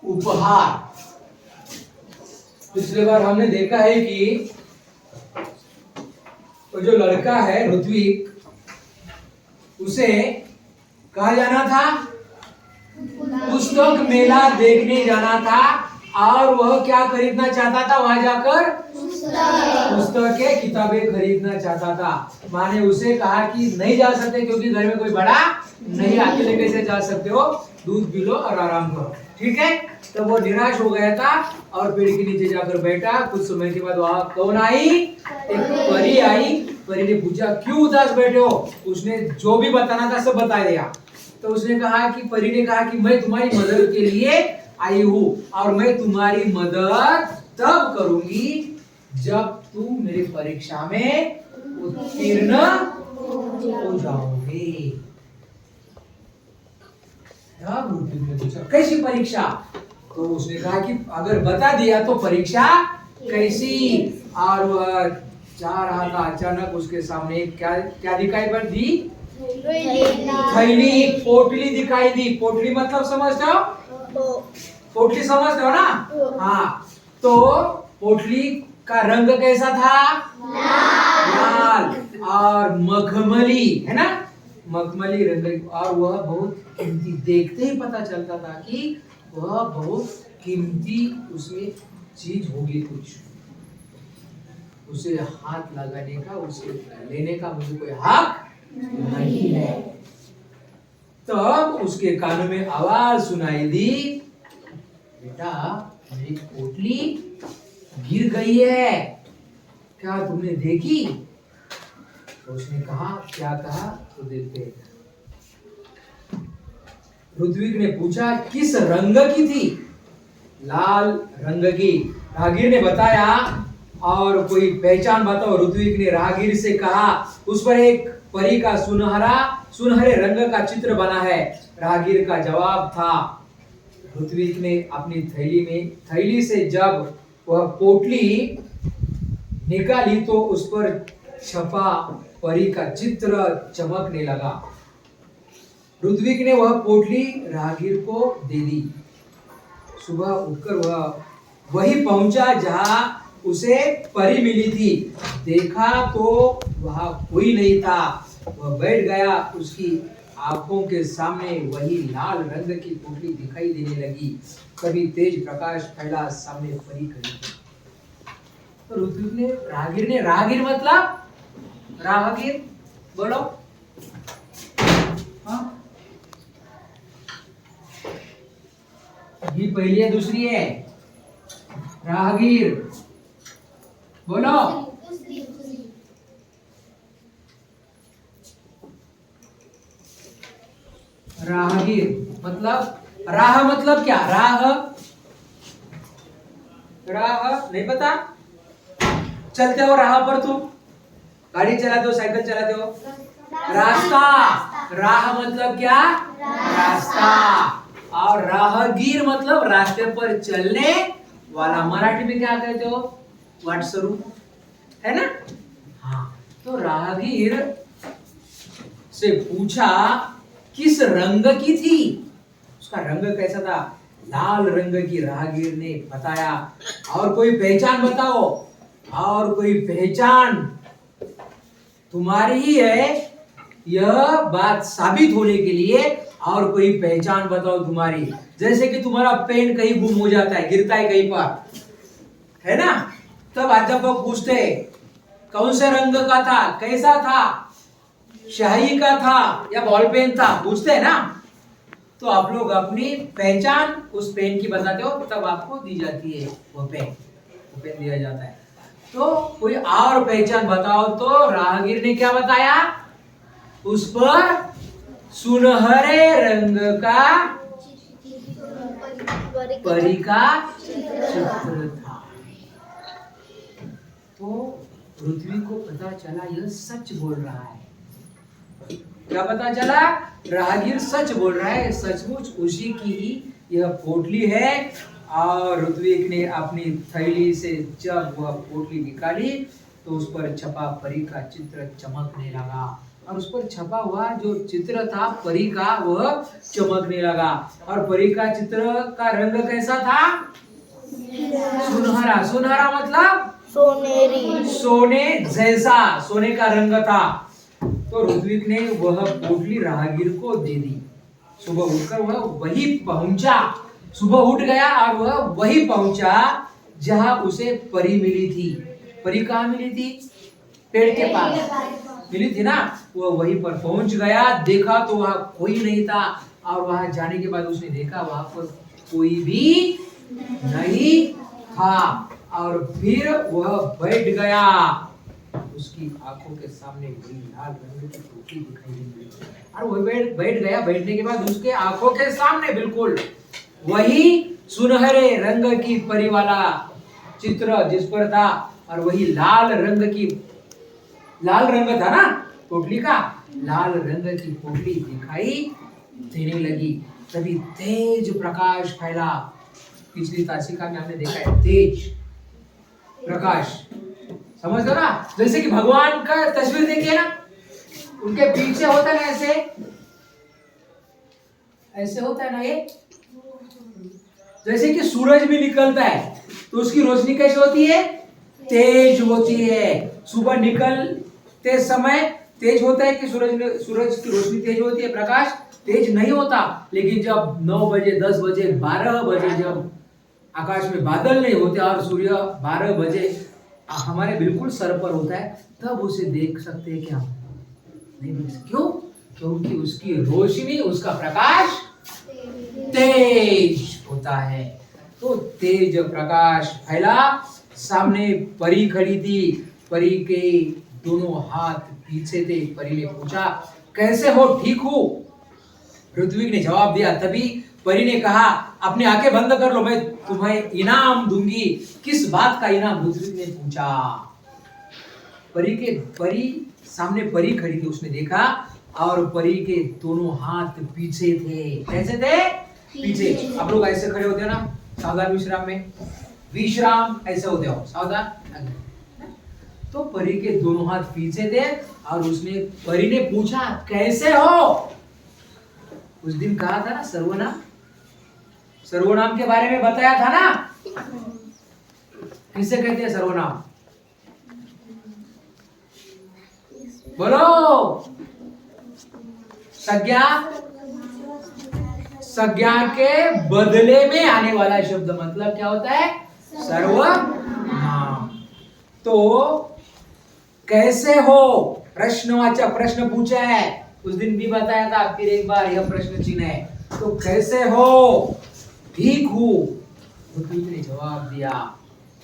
उपहार। पिछले बार हमने देखा है कि वो जो लड़का है ऋत्विक, उसे कहा जाना था, पुस्तक मेला देखने जाना था, और वह क्या खरीदना चाहता था वहां जाकर? पुस्तकें, किताबें खरीदना चाहता था। माँ ने उसे कहा कि नहीं जा सकते क्योंकि घर में कोई बड़ा नहीं, अकेले कैसे जा सकते हो, दूध पी लो और आराम करो, ठीक है। तो वो निराश हो गया था और पेड़ के नीचे जाकर बैठा। कुछ समय के बाद वहां कौन आई? एक परी आई। परी ने पूछा क्यों उदास बैठे हो? उसने जो भी बताना था सब बता दिया। तो उसने कहा कि परी ने कहा कि मैं तुम्हारी मदद के लिए आई हूँ और मैं तुम्हारी मदद तब करूंगी जब तुम मेरी परीक्षा में उत्तीर्ण हो जाओगे। तब ऋत्विक ने पूछा कैसी परीक्षा? तो उसने कहा कि अगर बता दिया तो परीक्षा कैसी। और वह जा रहा था, अचानक उसके सामने क्या दिखाई पड़ दी? थैली, पोटली दिखाई दी। पोटली मतलब समझते हो? पोटली समझते हो ना? हाँ। तो पोटली का रंग कैसा था? लाल। और मखमली, है ना, मखमली रंग। और वह बहुत कीमती, देखते ही पता चलता था कि वह बहुत कीमती उसमें चीज होगी कुछ। उसे हाथ लगाने का, उसे लेने का मुझे कोई हक नहीं है। तब उसके कानों में आवाज सुनाई दी, बेटा मेरी पोटली गिर गई है, क्या तुमने देखी? तो उसने कहा क्या कहा? तो देखते। ऋत्विक ने पूछा किस रंग की थी? लाल रंग की। राहगीर ने बताया और कोई पहचान बताओ। ऋत्विक ने राहगीर से कहा उस पर एक परी का सुनहरे रंग का चित्र बना है। राहगीर का जवाब था, ऋत्विक ने अपनी थैली से जब वह पोटली निकाली तो उस पर छपा परी का चित्र चमकने लगा। ऋत्विक ने वह पोटली राहगीर को दे दी। सुबह उठकर वह वही पहुंचा जहां उसे परी मिली थी। देखा तो वहां कोई नहीं था। वह बैठ गया। उसकी आंखों के सामने वही लाल रंग की पोटली दिखाई देने लगी। कभी तेज प्रकाश फैला, सामने परी खड़ी थी। तो ऋत्विक ने राहगीर मतलब राहगीर बोलो। हाँ, ये पहली है दूसरी है? राहगीर बोलो। राहगीर मतलब, राह मतलब क्या? राह नहीं पता? चलते हो राह पर, तुम गाड़ी चलाते हो, साइकिल चलाते हो, रास्ता। राह मतलब क्या? रास्ता। और राहगीर मतलब रास्ते पर चलने वाला। मराठी में क्या कहते हो? वाटसरू, है ना? हाँ। तो राहगीर से पूछा किस रंग की थी? उसका रंग कैसा था? लाल रंग की। राहगीर ने बताया। और कोई पहचान बताओ, और कोई पहचान तुम्हारी ही है, यह बात साबित होने के लिए और कोई पहचान बताओ तुम्हारी। जैसे कि तुम्हारा पेन कहीं गुम हो जाता है, गिरता है कहीं पर, है ना, तब अध्यापक पूछते कौन से रंग का था, कैसा था, स्याही का था या बॉल पेन था, पूछते हैं ना। तो आप लोग अपनी पहचान उस पेन की बताते हो, तब आपको दी जाती है वो पेन दिया जाता है। तो कोई और पहचान बताओ। तो राहगीर ने क्या बताया? उस पर सुनहरे रंग का परी का चित्र था। तो पृथ्वी को पता चला यह सच बोल रहा है। क्या पता चला? राहगीर सच बोल रहा है, सचमुच उसी की ही यह पोटली है। और ऋत्विक ने अपनी थैली से जब वह पोटली निकाली तो उस पर छपा परी का चित्र चमकने लगा, और उस पर छपा हुआ जो चित्र था परी का वह चमकने लगा। और परी का चित्र का रंग कैसा था? सुनहरा। सुनहरा मतलब सोनेरी, सोने जैसा, सोने का रंग था। तो ऋत्विक ने वह पोटली राहगीर को दे दी। सुबह उठकर वह वही पहुंचा, सुबह उठ गया और वह वही पहुंचा जहां उसे परी मिली थी। परी कहाँ मिली थी? पेड़ के पास मिली थी ना। वह वहीं पर पहुंच गया, देखा तो वहां कोई नहीं था, और वहां जाने के बाद उसने देखा वहां पर कोई भी नहीं था। और फिर वह बैठ गया। उसकी आंखों के सामने वही लाल रंग की टोपी दिखाई दी, और वह बैठ गया। बैठने के बाद उसके आंखों के सामने बिल्कुल वही सुनहरे रंग की परी वाला चित्र जिस पर था, और वही लाल रंग था ना पोटली का, लाल रंग की पोटली दिखाई देने लगी। तभी तेज प्रकाश फैला। पिछली तासिका में हमने देखा है तेज प्रकाश, समझ दो ना। जैसे कि भगवान का तस्वीर देखिए ना, उनके पीछे होता है ना ऐसे होता है ना, ये जैसे कि सूरज भी निकलता है तो उसकी रोशनी कैसी होती है? तेज होती है। सुबह निकलते समय तेज होता है कि सूरज की रोशनी तेज होती है, प्रकाश तेज नहीं होता। लेकिन जब 9 बजे, 10 बजे, 12 बजे जब आकाश में बादल नहीं होते और सूर्य 12 बजे हमारे बिल्कुल सर पर होता है, तब उसे देख सकते हैं क्या? नहीं देख सकते। क्यों? क्योंकि उसकी रोशनी, उसका प्रकाश तेज होता है। तो तेज प्रकाश फैला। सामने परी खड़ी थी, परी के दोनों हाथ पीछे थे। परी ने पूछा, कैसे हो, ठीक हो? ऋत्विक ने जवाब दिया। तभी परी ने कहा, अपनी आंखें बंद कर लो, मैं तुम्हें इनाम दूंगी। किस बात का इनाम? ऋत्विक ने पूछा। परी सामने परी खड़ी थी, उसने देखा, और परी के दोनों हाथ पीछे थे। कैसे थे? पीछे। आप लोग ऐसे खड़े होते हैं ना सावधान विश्राम में, विश्राम ऐसे होते हो सावधान। तो परी के दोनों हाथ पीछे थे, और परी ने पूछा, कैसे हो? उस दिन कहा था ना सर्वनाम के बारे में बताया था ना। किसे कहते हैं सर्वनाम? बोलो। संज्ञा के बदले में आने वाला शब्द मतलब क्या होता है? सर्वनाम। तो कैसे हो? प्रश्नवाचक, प्रश्न पूछा है। उस दिन भी बताया था, फिर एक बार यह प्रश्न चिन्ह है। तो कैसे हो? ठीक हूं, ऋत्विक ने जवाब दिया।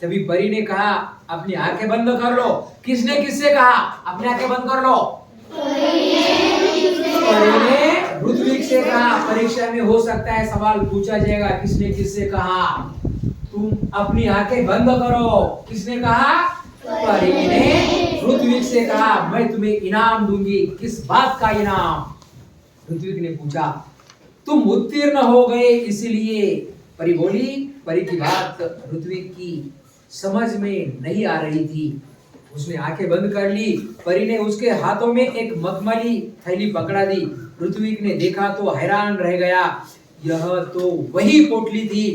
तभी परी ने कहा, अपनी आंखें बंद कर लो। किसने किससे कहा अपनी आंखें बंद कर लो? परी ने ऋत्विक से कहा। परीक्षा में हो सकता है सवाल पूछा जाएगा, किसने किससे कहा? तुम अपनी आंखें बंद करो। किसने कहा? परी ने ऋत्विक से कहा, मैं तुम्हें इनाम दूंगी। किस बात का इनाम? ऋत्विक ने पूछा। तुम उत्तीर्ण हो गए इसलिए। परी बोली। परी की बात ऋत्विक की समझ में नहीं आ रही थी। उसने आंखें बंद कर ली। परी ने उसके हाथों में एक मखमली थैली पकड़ा दी। ऋत्विक ने देखा तो हैरान रह गया। यह तो वही पोटली थी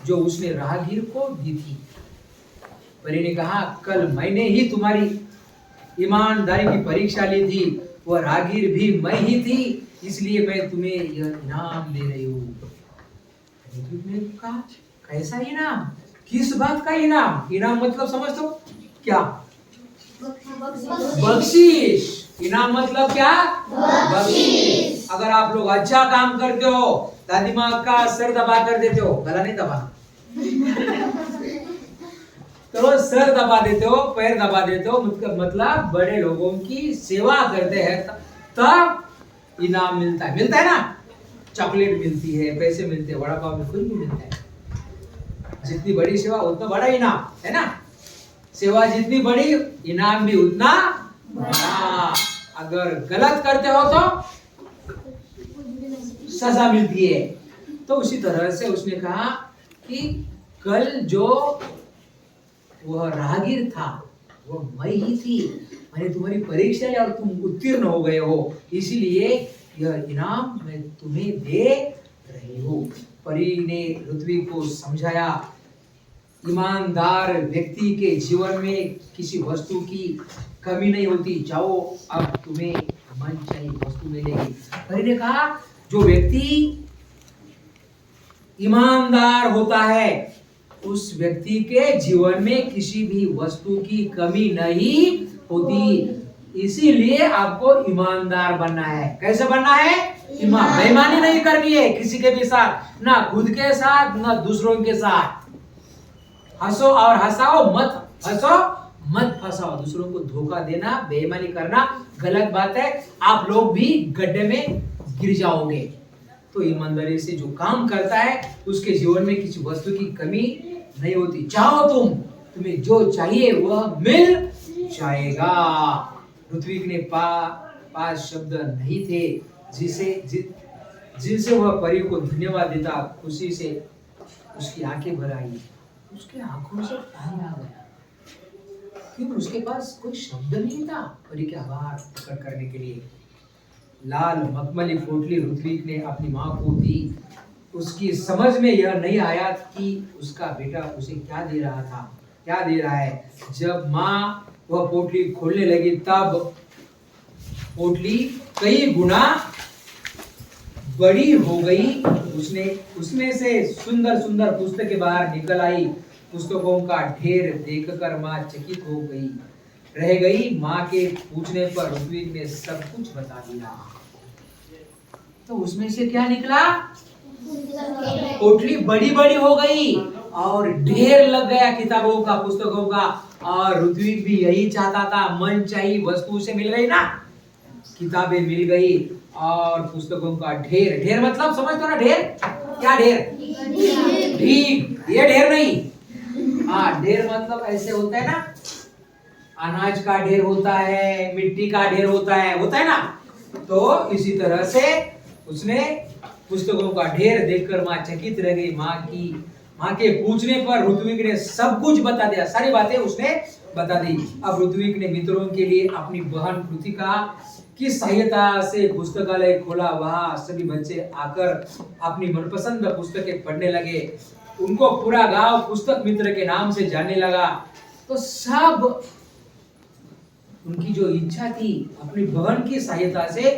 जो उसने राहगीर को दी थी। परी ने कहा, कल मैंने ही तुम्हारी ईमानदारी की परीक्षा ली थी। वह राहगीर भी मैं ही थी, इसलिए मैं तुम्हें यह इनाम दे रही हूँ। ऋत्विक ने कहा, कैसा इनाम? किस बात का इनाम? इनाम मतलब समझ दो क्या? बख्शीश। इनाम मतलब क्या? बख्शीश। अगर आप लोग अच्छा काम करते हो, दादी माँ का सर दबा कर देते हो, गला नहीं दबाना तो सर दबा देते हो, पैर दबा देते हो, मतलब बड़े लोगों की सेवा करते हैं, तब इनाम मिलता है ना। चॉकलेट मिलती है, पैसे मिलते हैं, वड़ा पाव में कुछ भी मिलता है। जितनी बड़ी सेवा उतना बड़ा इनाम, है ना? सेवा जितनी बड़ी इनाम भी उतना बड़ा। अगर गलत करते हो तो सजा मिलती है। तो उसी तरह से उसने कहा कि कल जो वह राहगीर था वो मैं ही थी। मैंने तुम्हारी परीक्षा लिया और तुम उत्तीर्ण हो गए हो, इसीलिए यह इनाम मैं तुम्हें दे रही हूँ। परी ने ऋत्विक को समझाया, ईमानदार व्यक्ति के जीवन में किसी वस्तु की कमी नहीं होती। जाओ, अब तुम्हें मनचाही वस्तु मिलेगी। परी ने कहा, जो व्यक्ति ईमानदार होता है उस व्यक्ति के जीवन में किसी भी वस्तु की कमी नहीं होती। इसीलिए आपको ईमानदार बनना है। कैसे बनना है? बेईमानी नहीं करनी है किसी के भी साथ, ना खुद के साथ ना दूसरों के साथ। हंसो और हंसाओ, मत हंसो मत फंसाओ। दूसरों को धोखा देना, बेईमानी करना गलत बात है। आप लोग भी गड्ढे में गिर जाओगे। तो ईमानदारी से जो काम करता है उसके जीवन में किसी वस्तु की कमी नहीं होती। चाहो तुम्हें जो चाहिए वह मिल जाएगा। ऋत्विक ने पांच शब्द नहीं थे जिनसे वह परी को धन्यवाद देता। खुशी से उसकी आंखें भर आई, उसके आंखों से पानी आ गया, क्योंकि उसके पास कोई शब्द नहीं था परी के आभार प्रकट करने के लिए। लाल मखमली पोटली ऋत्विक ने अपनी माँ को दी। उसकी समझ में यह नहीं आया कि उसका बेटा उसे क्या दे रहा है। जब माँ वह पोटली खोलने लगी तब पोटली कई गुना बड़ी हो गई। उसमें से सुंदर सुंदर पुस्तकें बाहर निकल आई। पुस्तकों का ढेर देखकर माँ चकित हो रह गई। माँ के पूछने पर ऋत्विक ने सब कुछ बता दिया। तो उसमें से क्या निकला? पोटली बड़ी बड़ी हो गई और ढेर लग गया किताबों का, पुस्तकों का। और ऋत्विक भी यही चाहता था, मन चाहिए वस्तु उसे मिल गई ना, किताबें मिल गई और पुस्तकों का ढेर। ढेर मतलब समझते हो ना? ढेर क्या? ढेर ठीक, ये ढेर नहीं। हाँ, ढेर मतलब ऐसे होता है ना, अनाज का ढेर होता है, मिट्टी का ढेर होता है ना। तो इसी तरह से उसने पुस्तकों का ढेर देखकर माँ चकित रह गई। माँ के पूछने पर ऋत्विक ने सब कुछ बता दिया, सारी बातें उसने बता दी। अब ऋत्विक ने मित्रों के लिए अपनी बहन कृतिका की सहायता से पुस्तकालय खोला। वहां सभी बच्चे आकर अपनी मनपसंद पुस्तकें पढ़ने लगे। उनको पूरा गांव पुस्तक मित्र के नाम से जानने लगा। तो सब उनकी जो इच्छा थी अपनी बहन की सहायता से